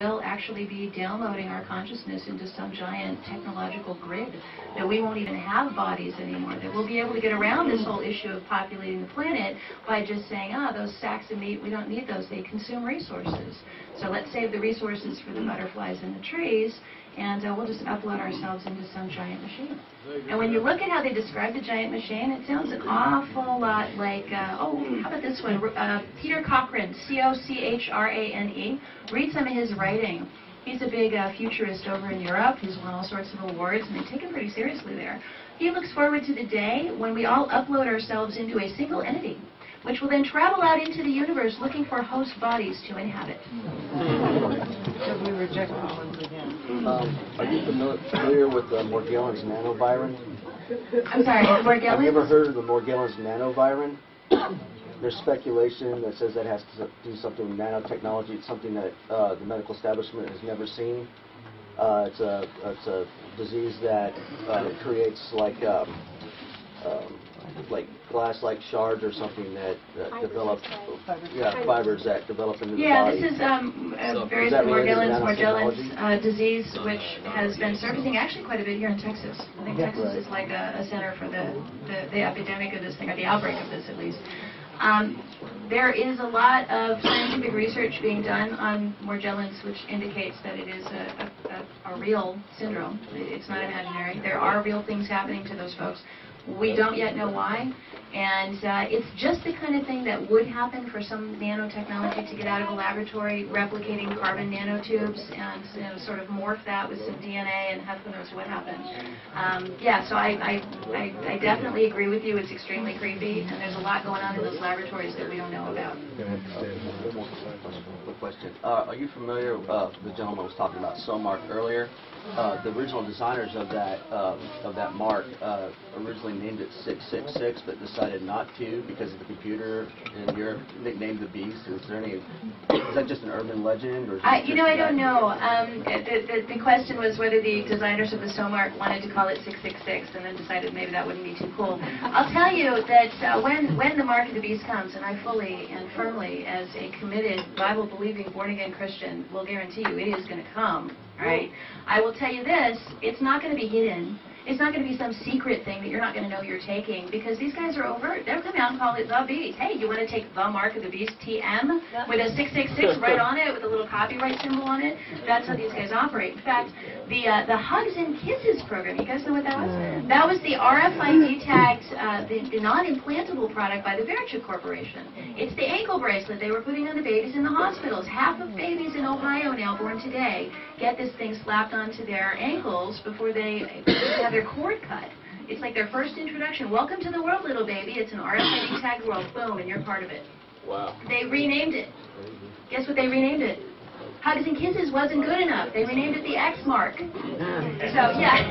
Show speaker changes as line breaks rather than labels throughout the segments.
will actually be downloading our consciousness into some giant technological grid, that we won't even have bodies anymore, that we'll be able to get around this whole issue of populating the planet by just saying, those sacks of meat, we don't need those, they consume resources. So let's save the resources for the butterflies and the trees, and we'll just upload ourselves into some giant machine. And when you look at how they describe the giant machine, it sounds an awful lot like, how about this one? Peter Cochrane, C-O-C-H-R-A-N-E. Read some of his writing. He's a big futurist over in Europe. He's won all sorts of awards, and they take him pretty seriously there. He looks forward to the day when we all upload ourselves into a single entity, which will then travel out into the universe looking for host bodies to inhabit.
So we reject the ones again.
Are you familiar with Morgellons nanovirus?
I'm sorry, Morgellons?
Have you ever heard of the Morgellons nanovirus? There's speculation that says that has to do something with nanotechnology. It's something that the medical establishment has never seen. It's a disease that creates like glass-like shards or something that develop, fibers that develop into the body.
This is very Morgellons disease, which has been surfacing actually quite a bit here in Texas. I think Texas is like a center for the epidemic of this thing, or the outbreak of this at least. There is a lot of scientific research being done on Morgellons, which indicates that it is a real syndrome. It's not imaginary. There are real things happening to those folks. We don't yet know why, and it's just the kind of thing that would happen for some nanotechnology to get out of a laboratory, replicating carbon nanotubes, and sort of morph that with some DNA, and who knows what happened. So I definitely agree with you. It's extremely creepy, and there's a lot going on in those laboratories that we don't know about.
Quick question. Are you familiar? The gentleman was talking about Somark earlier. The original designers of that mark originally named it 666, but decided not to because of the computer in Europe nicknamed the beast. Is that just an urban legend, or?
I don't know. The question was whether the designers of the Somark wanted to call it 666, and then decided maybe that wouldn't be too cool. I'll tell you that when the mark of the beast comes, and I fully and firmly, as a committed Bible-believing born-again Christian, will guarantee you it is going to come. Right? I will tell you this, it's not going to be hidden. It's not going to be some secret thing that you're not going to know you're taking, because these guys are overt. They'll come out and call it the beast. Hey, you want to take the mark of the beast, TM, with a 666 right on it, with a little copyright symbol on it? That's how these guys operate. In fact, the Hugs and Kisses program, you guys know what that was? That was the RFID tagged, the non-implantable product by the Verichuk Corporation. It's the ankle bracelet they were putting on the babies in the hospitals. Half of babies in Ohio now born today get this thing slapped onto their ankles before they have their cord cut. It's like their first introduction. Welcome to the world, little baby. It's an RFID tagged world. Boom, and you're part of it.
Wow.
They renamed it. Guess what they renamed it? Hugs and Kisses wasn't good enough. They renamed it the X mark. So, yeah.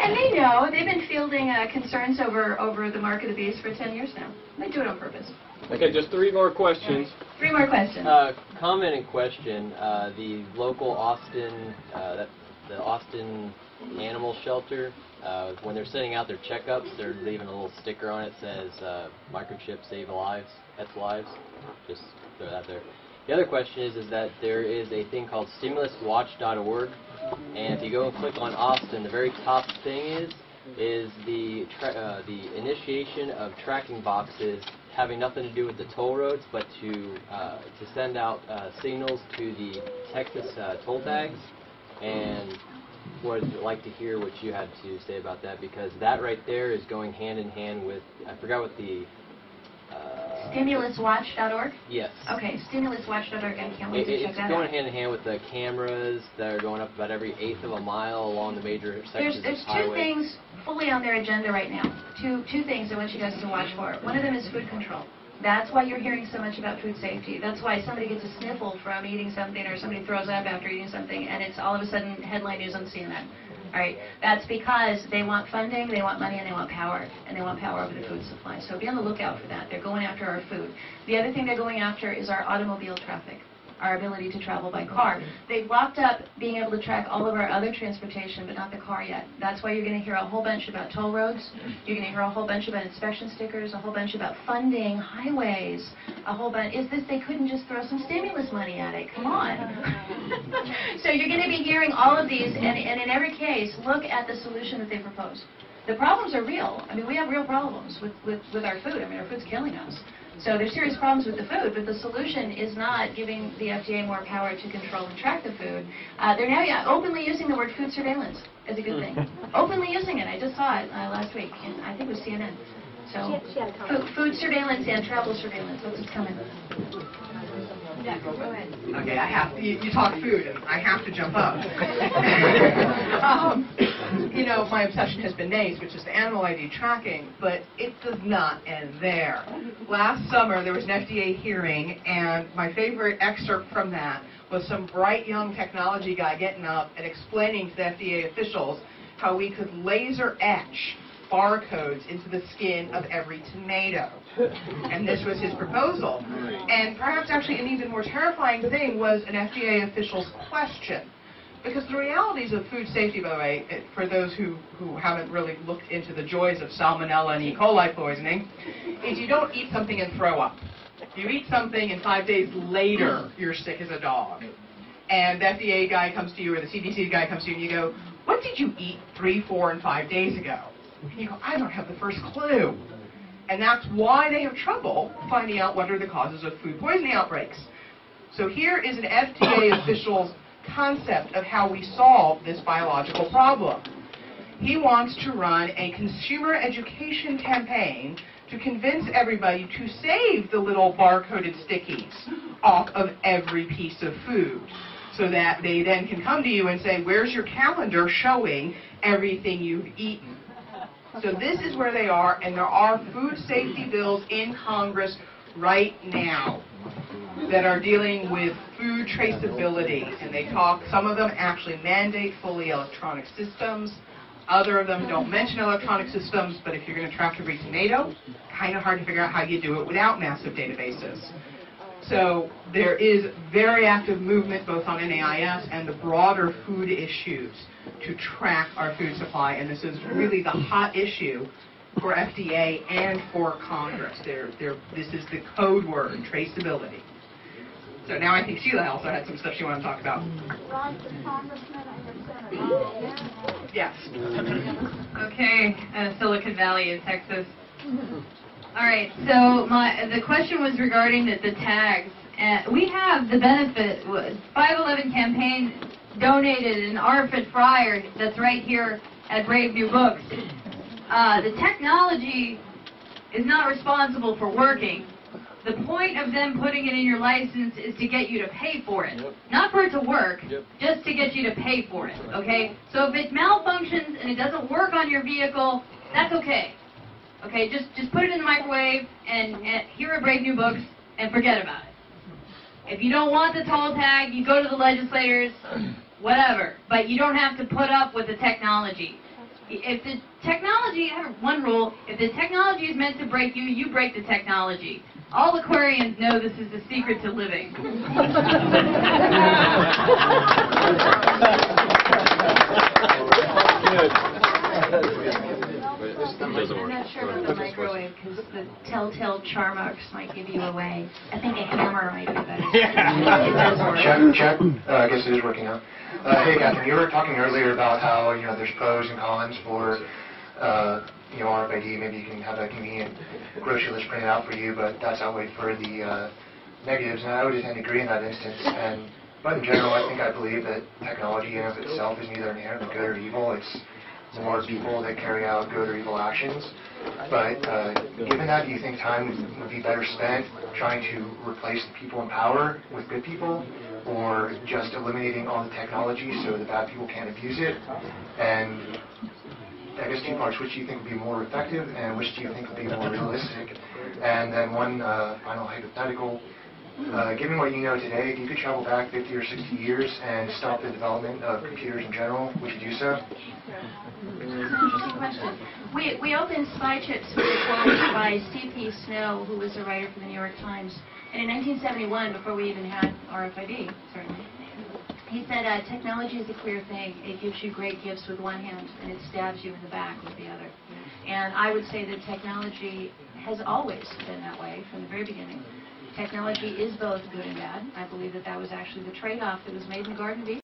And they know. They've been fielding concerns over the mark of the beast for 10 years now. They do it on purpose.
Okay, just 3 more questions.
Right. 3 more questions.
Comment and question. The local Austin, the Austin Animal Shelter, when they're sending out their checkups, they're leaving a little sticker on it that says microchips save lives. That's lives. Just throw that there. The other question is that there is a thing called stimuluswatch.org, and if you go and click on Austin, the very top thing is the initiation of tracking boxes having nothing to do with the toll roads, but to send out signals to the Texas toll tags. And would like to hear what you had to say about that, because that right there is going hand in hand with, I forgot what the...
Stimuluswatch.org?
Yes.
Okay, stimuluswatch.org. I can't wait to check that out.
It's going hand in hand with the cameras that are going up about every 1/8 of a mile along the major sections
There's
of highway.
2 things fully on their agenda right now. Two things I want you guys to watch for. One of them is food control. That's why you're hearing so much about food safety. That's why somebody gets a sniffle from eating something, or somebody throws up after eating something, and it's all of a sudden headline news on CNN. All right, that's because they want funding, they want money, and they want power over the food supply. So be on the lookout for that. They're going after our food. The other thing they're going after is our automobile traffic. our ability to travel by car. They've locked up being able to track all of our other transportation, but not the car yet. That's why you're going to hear a whole bunch about toll roads. You're going to hear a whole bunch about inspection stickers, a whole bunch about funding highways, a whole bunch. Is this they couldn't just throw some stimulus money at it? Come on. So you're going to be hearing all of these, and in every case, look at the solution that they propose. The problems are real. I mean, we have real problems with our food. I mean, our food's killing us. So there's serious problems with the food, but the solution is not giving the FDA more power to control and track the food. They're now openly using the word food surveillance as a good thing. Openly using it. I just saw it last week, and I think it was CNN. So food surveillance and travel surveillance. What's coming? Yeah, go ahead.
Okay, I have to, you talk food, and I have to jump up. You know, my obsession has been NACE, which is the animal ID tracking, but it does not end there. Last summer, there was an FDA hearing, and my favorite excerpt from that was some bright young technology guy getting up and explaining to the FDA officials how we could laser etch barcodes into the skin of every tomato. And this was his proposal. And perhaps actually an even more terrifying thing was an FDA official's question. Because the realities of food safety, by the way, for those who haven't really looked into the joys of salmonella and E. coli poisoning, is you don't eat something and throw up. You eat something and 5 days later you're sick as a dog. And the FDA guy comes to you or the CDC guy comes to you and you go, what did you eat 3, 4, and 5 days ago? And you go, I don't have the first clue. And that's why they have trouble finding out what are the causes of food poisoning outbreaks. So here is an FDA official's concept of how we solve this biological problem. He wants to run a consumer education campaign to convince everybody to save the little barcoded stickies off of every piece of food so that they then can come to you and say, where's your calendar showing everything you've eaten? So this is where they are, and there are food safety bills in Congress right now that are dealing with food traceability, and they talk, some of them actually mandate fully electronic systems, other of them don't mention electronic systems, but if you're going to track every tomato, kind of hard to figure out how you do it without massive databases. So there is very active movement both on NAIS and the broader food issues to track our food supply, and this is really the hot issue for FDA and for Congress. This is the code word, traceability. So now I think Sheila also had some stuff she wanted to talk about. Yes.
Okay, Silicon Valley in Texas. All right, so the question was regarding the tags. We have the benefit, 511 campaign donated an RFID fryer that's right here at Brave New Books. The technology is not responsible for working. The point of them putting it in your license is to get you to pay for it. Yep. Not for it to work, yep, just to get you to pay for it, okay? So if it malfunctions and it doesn't work on your vehicle, that's okay. Okay, just put it in the microwave and here at Brave New Books and forget about it. If you don't want the toll tag, you go to the legislators, whatever. But you don't have to put up with the technology. If the technology, I have one rule, if the technology is meant to break you, you break the technology. All Aquarians know this is the secret to living.
I'm not sure about the microwave because the telltale char marks might give you away. I think a hammer might be better.
Check. I guess it is working now. Hey, Katherine, you were talking earlier about how there's pros and cons for RFID. Maybe you can have a convenient grocery list printed out for you, but that's outweighed for the negatives. And I would tend to agree in that instance. But in general, I believe that technology in and of itself is neither inherently good or evil. It's more people that carry out good or evil actions. But given that, do you think time would be better spent trying to replace the people in power with good people, or just eliminating all the technology so the bad people can't abuse it? And I guess two parts, which do you think would be more effective, and which do you think would be more realistic? And then one final hypothetical. Given what you know today, if you could travel back 50 or 60 years and stop the development of computers in general, would you do so?
That's an interesting question. We opened Spy Chips with a quote by C.P. Snow, who was a writer for the New York Times. And in 1971, before we even had RFID, certainly, he said, technology is a clear thing. It gives you great gifts with one hand, and it stabs you in the back with the other. And I would say that technology has always been that way from the very beginning. Technology is both good and bad. I believe that that was actually the trade-off that was made in the Garden of Eden.